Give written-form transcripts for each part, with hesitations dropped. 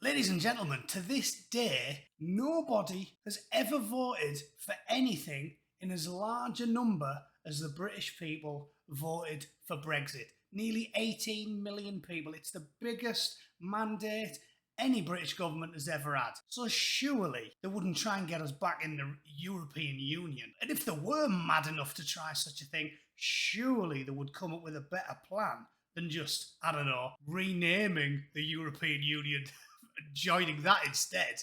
Ladies and gentlemen, to this day, nobody has ever voted for anything in as large a number as the British people voted for Brexit. Nearly 18 million people. It's the biggest mandate any British government has ever had. So surely they wouldn't try and get us back in the European Union. And if they were mad enough to try such a thing, surely they would come up with a better plan than just, I don't know, renaming the European Union, joining that instead.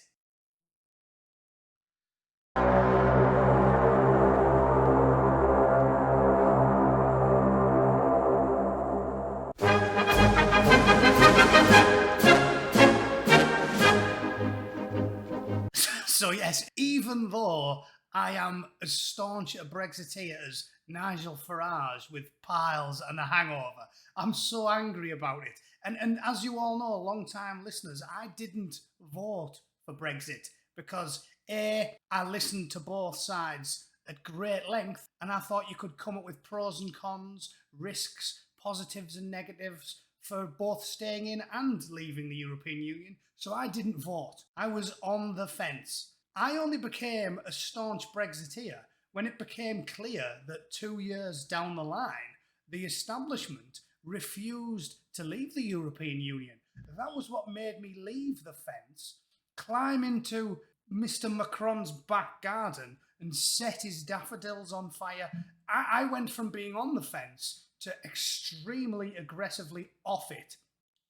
So yes, even though I am as staunch a Brexiteer as Nigel Farage with piles and a hangover, I'm so angry about it. And as you all know, long-time listeners, I didn't vote for Brexit because I listened to both sides at great length, and I thought you could come up with pros and cons, risks, positives and negatives for both staying in and leaving the European Union. So I didn't vote. I was on the fence. I only became a staunch Brexiteer when it became clear that 2 years down the line, the establishment refused to leave the European Union. That was what made me leave the fence, climb into Mr. Macron's back garden and set his daffodils on fire. I went from being on the fence to extremely aggressively off it.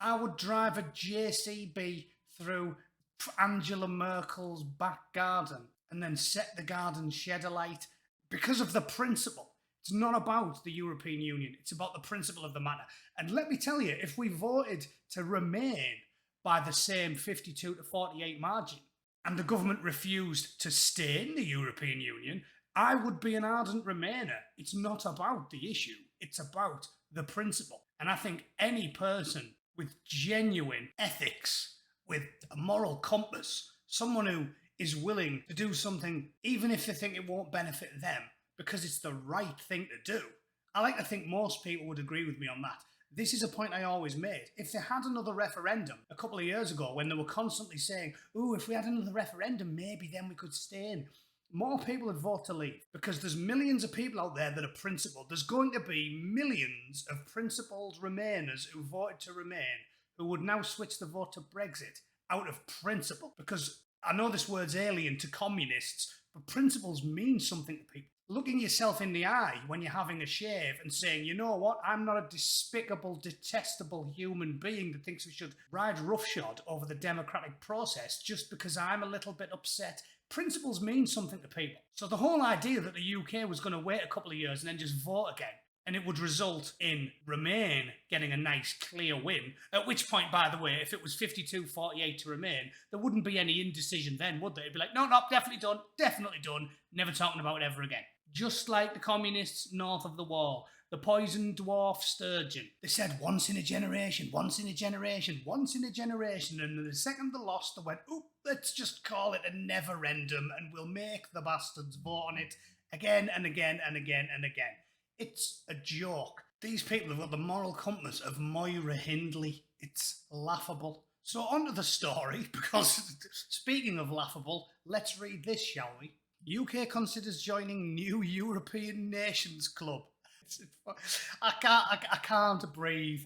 I would drive a JCB through Angela Merkel's back garden and then set the garden shed alight because of the principle. It's not about the European Union, it's about the principle of the matter. And let me tell you, if we voted to remain by the same 52 to 48 margin and the government refused to stay in the European Union, I would be an ardent Remainer. It's not about the issue, it's about the principle. And I think any person with genuine ethics, with a moral compass, someone who is willing to do something even if they think it won't benefit them because it's the right thing to do. I like to think most people would agree with me on that. This is a point I always made. If they had another referendum a couple of years ago when they were constantly saying, "Ooh, if we had another referendum, maybe then we could stay in," more people would vote to leave because there's millions of people out there that are principled. There's going to be millions of principled Remainers who voted to remain who would now switch the vote to Brexit out of principle. Because I know this word's alien to communists, but principles mean something to people. Looking yourself in the eye when you're having a shave and saying, you know what, I'm not a despicable, detestable human being that thinks we should ride roughshod over the democratic process just because I'm a little bit upset. Principles mean something to people. So the whole idea that the UK was going to wait a couple of years and then just vote again, and it would result in Remain getting a nice clear win, at which point, by the way, if it was 52-48 to Remain, there wouldn't be any indecision then, would there? It'd be like, no, definitely done, never talking about it ever again. Just like the communists north of the wall, the poison dwarf sturgeon. They said once in a generation, once in a generation, once in a generation, and the second they lost, they went, "Oop, let's just call it a never-endum and we'll make the bastards vote on it again and again and again and again." It's a joke. These people have got the moral compass of Moira Hindley. It's laughable. So on to the story, because speaking of laughable, let's read this, shall we? UK considers joining new European nations club. I can't breathe.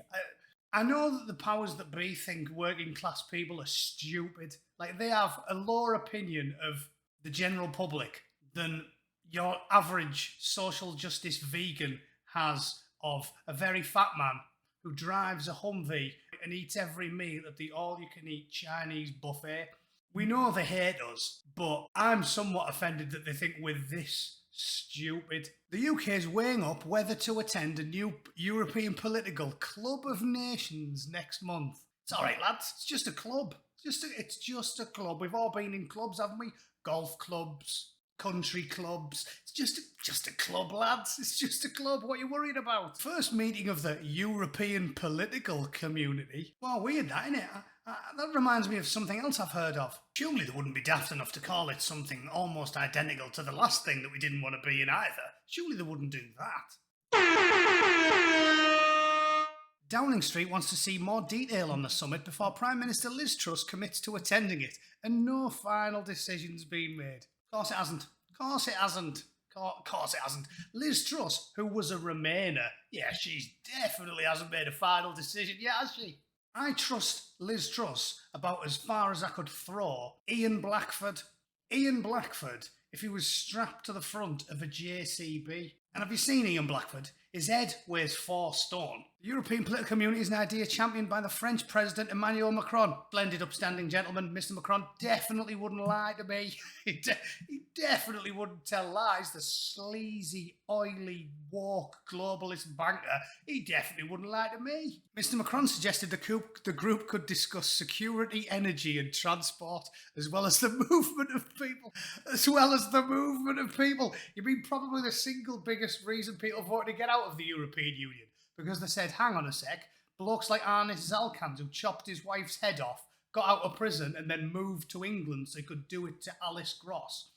I know that the powers that be think working class people are stupid. Like, they have a lower opinion of the general public than your average social justice vegan has of a very fat man who drives a Humvee and eats every meal at the all-you-can-eat Chinese buffet. We know they hate us, but I'm somewhat offended that they think we're this stupid. The UK is weighing up whether to attend a new European political club of nations next month. It's all right, lads. It's just a club. It's just a club. We've all been in clubs, haven't we? Golf clubs, country clubs. It's just a club, lads. It's just a club. What are you worried about? First meeting of the European political community. Well, weird that, innit? That reminds me of something else I've heard of. Surely they wouldn't be daft enough to call it something almost identical to the last thing that we didn't want to be in either. Surely they wouldn't do that. Downing Street wants to see more detail on the summit before Prime Minister Liz Truss commits to attending it, and no final decision's been made. Of course it hasn't. Of course it hasn't. Of course it hasn't. Liz Truss, who was a Remainer, yeah, she definitely hasn't made a final decision yet, has she? I trust Liz Truss about as far as I could throw Ian Blackford. Ian Blackford, if he was strapped to the front of a JCB. And have you seen Ian Blackford? His head weighs 4 stone. The European political community is an idea championed by the French President Emmanuel Macron. Splendid, upstanding gentleman. Mr. Macron definitely wouldn't lie to me. He definitely wouldn't tell lies. The sleazy, oily, woke, globalist banker. He definitely wouldn't lie to me. Mr. Macron suggested the group could discuss security, energy and transport, as well as the movement of people. You mean probably the single biggest reason people voted to get out of the European Union? Because they said, hang on a sec, blokes like Arnis Zalkand, who chopped his wife's head off, got out of prison and then moved to England so he could do it to Alice Gross.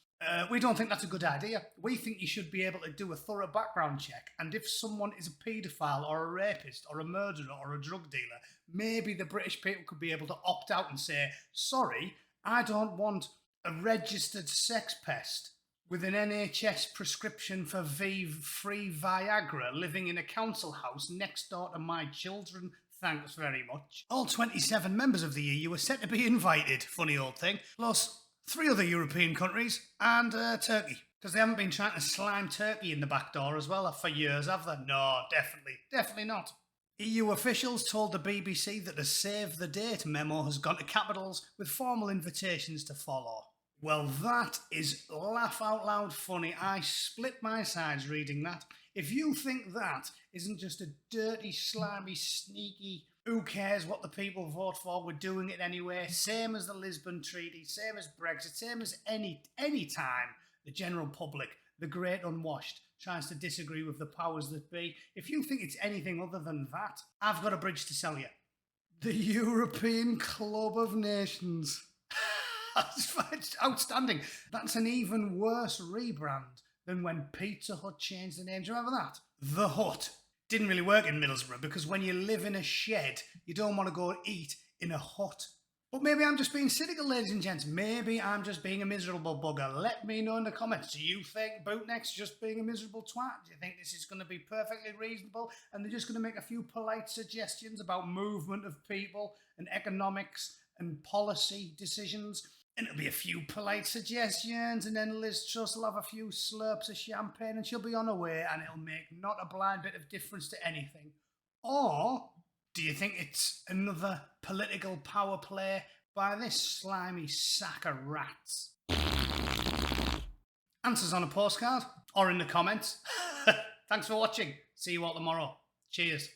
We don't think that's a good idea. We think you should be able to do a thorough background check, and if someone is a paedophile or a rapist or a murderer or a drug dealer, maybe the British people could be able to opt out and say, sorry, I don't want a registered sex pest with an NHS prescription for free Viagra living in a council house next door to my children. Thanks very much. All 27 members of the EU are set to be invited, funny old thing, plus 3 other European countries and Turkey. Because they haven't been trying to slime Turkey in the back door as well for years, have they? No, definitely not. EU officials told the BBC that the Save the Date memo has gone to capitals with formal invitations to follow. Well, that is laugh out loud funny. I split my sides reading that. If you think that isn't just a dirty, slimy, sneaky, who cares what the people vote for, we're doing it anyway, same as the Lisbon Treaty, same as Brexit, same as any time the general public, the great unwashed, tries to disagree with the powers that be, if you think it's anything other than that, I've got a bridge to sell you. The European Club of Nations. It's outstanding. That's an even worse rebrand than when Pizza Hut changed the name. Do you remember that? The Hut. Didn't really work in Middlesbrough because when you live in a shed, you don't want to go eat in a hut. But maybe I'm just being cynical, ladies and gents. Maybe I'm just being a miserable bugger. Let me know in the comments. Do you think Bootneck's just being a miserable twat? Do you think this is going to be perfectly reasonable and they're just going to make a few polite suggestions about movement of people and economics and policy decisions? And it'll be a few polite suggestions, and then Liz Truss will have a few slurps of champagne and she'll be on her way, and it'll make not a blind bit of difference to anything. Or do you think it's another political power play by this slimy sack of rats? Answers on a postcard or in the comments. Thanks for watching. See you all tomorrow. Cheers.